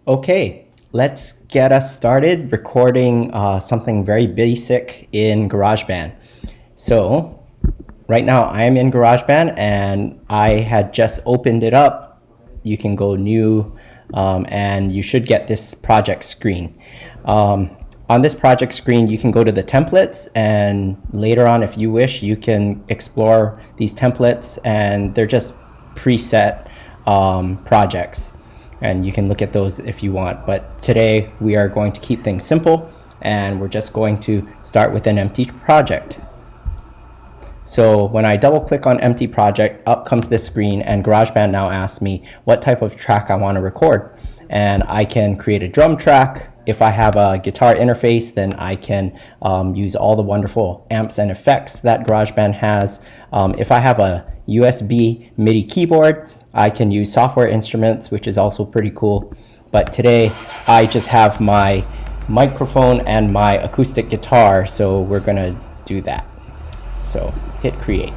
Okay, let's get us started recording something very basic in GarageBand. So right now I am in GarageBand and I had just opened it up. You can go new and you should get this project screen. On this project screen, you can go to the templates, and later on, if you wish, you can explore these templates, and they're just preset projects, and you can look at those if you want. But today we are going to keep things simple, and we're just going to start with an empty project. So when I double click on empty project, up comes this screen, and GarageBand now asks me what type of track I want to record. And I can create a drum track. If I have a guitar interface, then I can use all the wonderful amps and effects that GarageBand has. If I have a USB MIDI keyboard, I can use software instruments, which is also pretty cool. But today I just have my microphone and my acoustic guitar, so we're gonna do that. So hit create.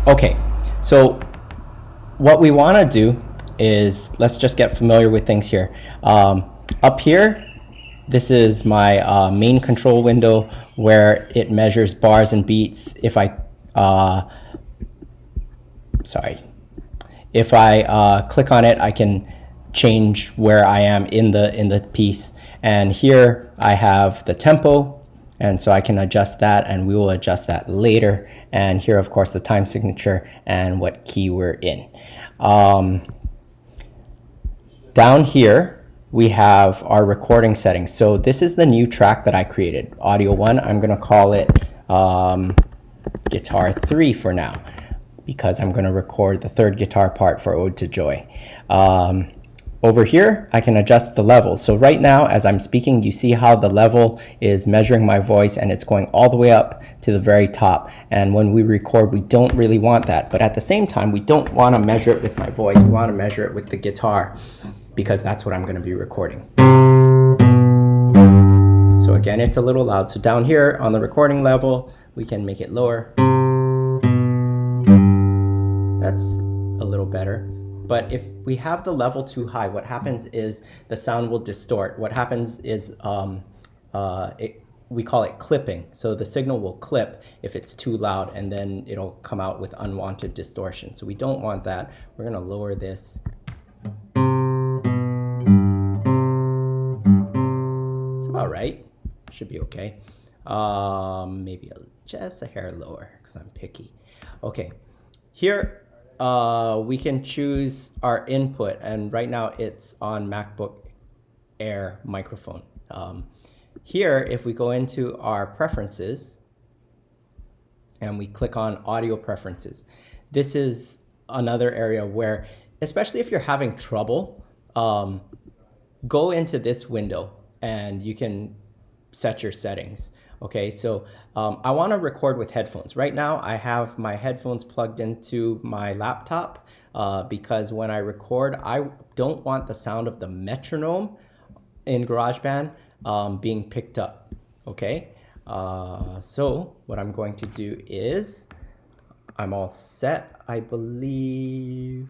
Okay, so what we want to do is, let's just get familiar with things here. Up here, this is my main control window where it measures bars and beats. If I click on it, I can change where I am in the piece. And here I have the tempo, and so I can adjust that, and we will adjust that later. And here, of course, the time signature and what key we're in. Down here, we have our recording settings. So this is the new track that I created, Audio 1. I'm going to call it Guitar 3 for now, because I'm going to record the third guitar part for Ode to Joy. Over here, I can adjust the levels. So right now, as I'm speaking, you see how the level is measuring my voice, and it's going all the way up to the very top. And when we record, we don't really want that. But at the same time, we don't want to measure it with my voice. We want to measure it with the guitar, because that's what I'm going to be recording. So again, it's a little loud. So down here on the recording level, we can make it lower. That's a little better. But if we have the level too high, what happens is the sound will distort. What happens is we call it clipping. So the signal will clip if it's too loud, and then it'll come out with unwanted distortion. So we don't want that. We're going to lower this. It's about right. Should be okay. Maybe just a hair lower because I'm picky. Okay. Here, we can choose our input, and right now it's on MacBook Air microphone. Here, if we go into our preferences and we click on audio preferences, this is another area where, especially if you're having trouble, go into this window and you can set your settings. Okay, so I want to record with headphones. Right now, I have my headphones plugged into my laptop because when I record, I don't want the sound of the metronome in GarageBand being picked up. Okay, so what I'm going to do is, I'm all set, I believe.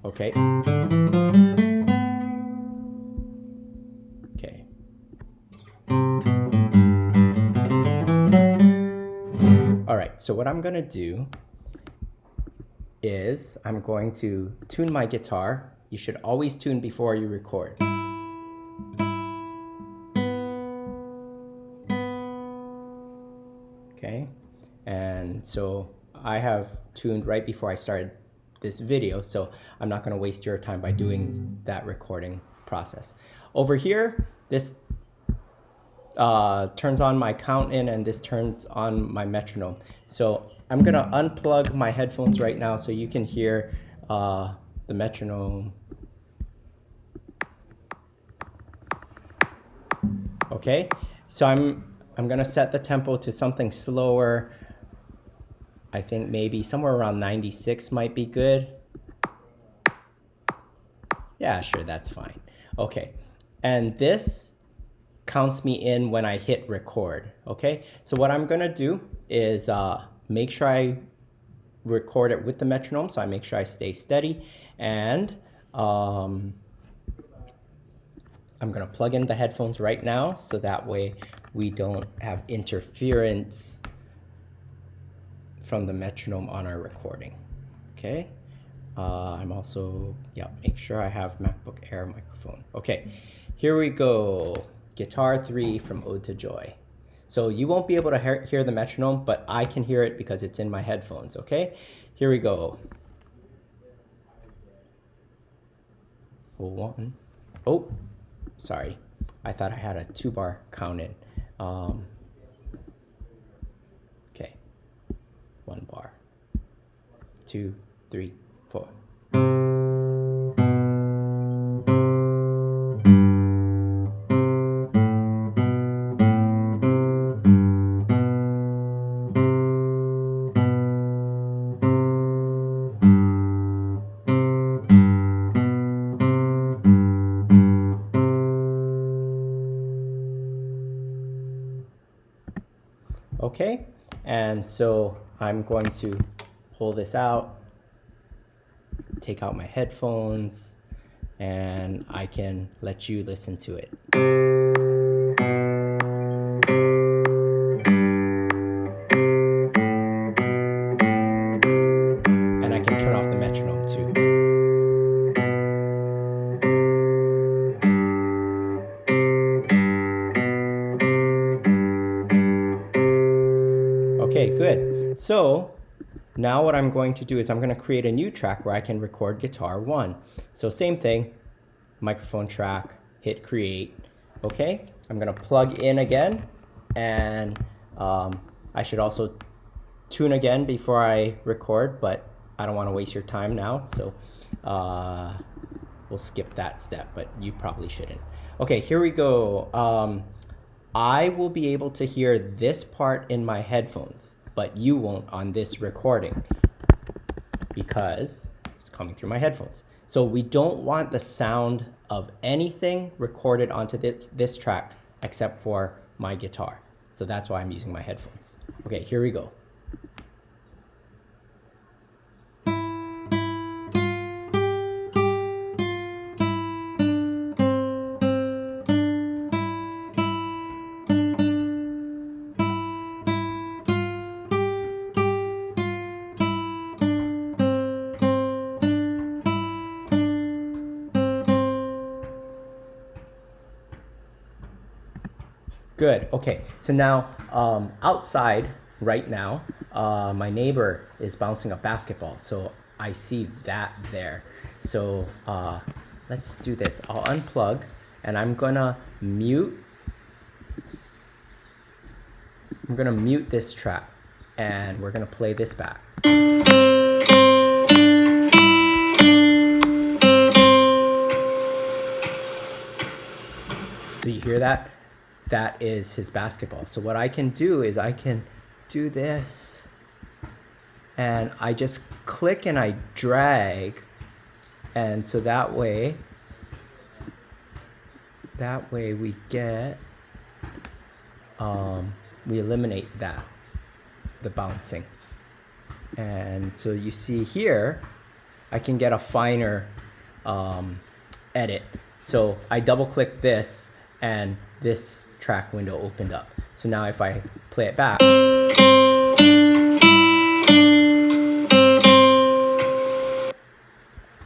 Okay. Okay. All right, so what I'm going to do is I'm going to tune my guitar. You should always tune before you record. Okay, and so I have tuned right before I started this video, so I'm not going to waste your time by doing that recording process. Over here, this turns on my count in, and this turns on my metronome. So I'm going to unplug my headphones right now so you can hear the metronome. Okay, so I'm going to set the tempo to something slower. I think maybe somewhere around 96 might be good. Yeah, sure, that's fine. Okay, and this counts me in when I hit record. Okay, so what I'm gonna do is make sure I record it with the metronome, so I make sure I stay steady, and I'm gonna plug in the headphones right now so that way we don't have interference from the metronome on our recording. Okay, I'm also, make sure I have MacBook Air microphone. Okay, here we go. Guitar 3 from Ode to Joy. So you won't be able to hear the metronome, but I can hear it because it's in my headphones. Okay, here we go. One. Oh, sorry. I thought I had a 2-bar count in. Okay, 1 bar. 2, 3, 4. Okay, and so I'm going to pull this out, take out my headphones, and I can let you listen to it. And I can turn off the metronome too. Okay, good. So now what I'm going to do is I'm going to create a new track where I can record guitar 1. So same thing, microphone track, hit create. Okay, I'm going to plug in again, and I should also tune again before I record, but I don't want to waste your time now, so we'll skip that step, but you probably shouldn't. Okay, here we go. I will be able to hear this part in my headphones, but you won't on this recording because it's coming through my headphones. So we don't want the sound of anything recorded onto this track except for my guitar. So that's why I'm using my headphones. Okay, here we go. Good. Okay. So now outside right now, my neighbor is bouncing a basketball. So I see that there. So let's do this. I'll unplug and I'm gonna mute. I'm gonna mute this track and we're gonna play this back. So you hear that? That is his basketball. So what I can do is I can do this and I just click and I drag, and so that way we get we eliminate the bouncing. And so you see here I can get a finer edit. So I double click this and this track window opened up. So now if I play it back,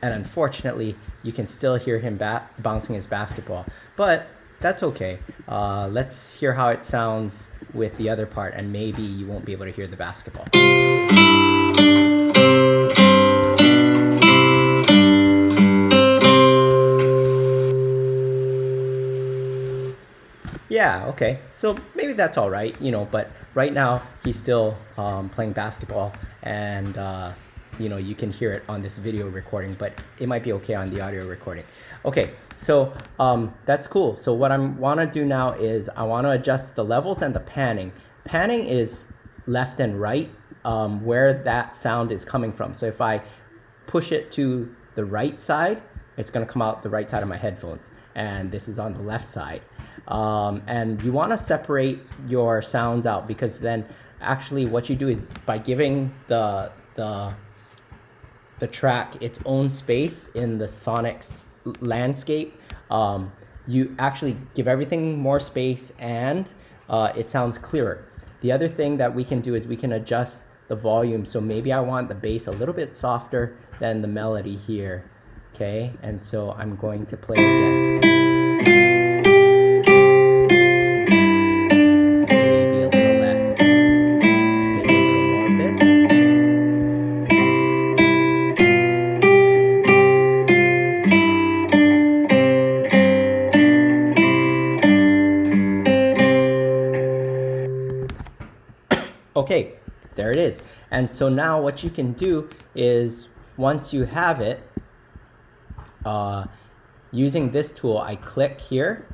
and unfortunately you can still hear him bouncing his basketball, but that's okay. Let's hear how it sounds with the other part, and maybe you won't be able to hear the basketball. Yeah, okay, so maybe that's all right, but right now he's still playing basketball, and you can hear it on this video recording, but it might be okay on the audio recording. Okay, so that's cool. So what I want to do now is I want to adjust the levels and the panning. Panning is left and right where that sound is coming from. So if I push it to the right side, it's going to come out the right side of my headphones, and this is on the left side. And you want to separate your sounds out, because then actually what you do is by giving the track its own space in the sonics landscape, you actually give everything more space, and it sounds clearer. The other thing that we can do is we can adjust the volume. So maybe I want the bass a little bit softer than the melody here. Okay, and so I'm going to play it again. Maybe a little less. Maybe a little more of this. Okay, there it is. And so now what you can do is, once you have it, using this tool, I click here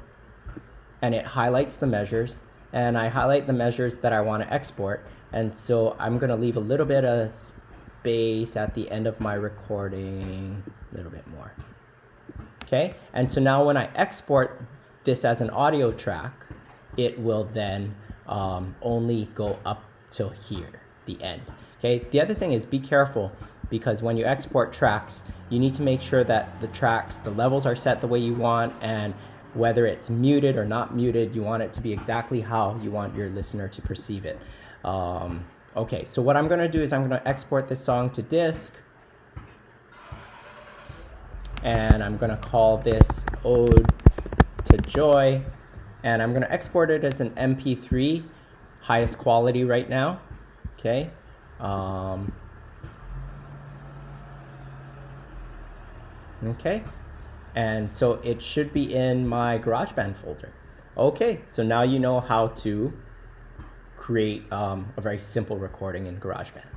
and it highlights the measures, and I highlight the measures that I want to export. And so I'm going to leave a little bit of space at the end of my recording, a little bit more. Okay, and so now when I export this as an audio track, it will then only go up till here, the end. Okay, the other thing is, be careful, because when you export tracks, you need to make sure that the levels are set the way you want, and whether it's muted or not muted, you want it to be exactly how you want your listener to perceive it. Okay, so what I'm going to do is I'm going to export this song to disk, and I'm going to call this Ode to Joy, and I'm going to export it as an MP3, highest quality right now. Okay. Okay, and so it should be in my GarageBand folder. Okay, so now you know how to create a very simple recording in GarageBand.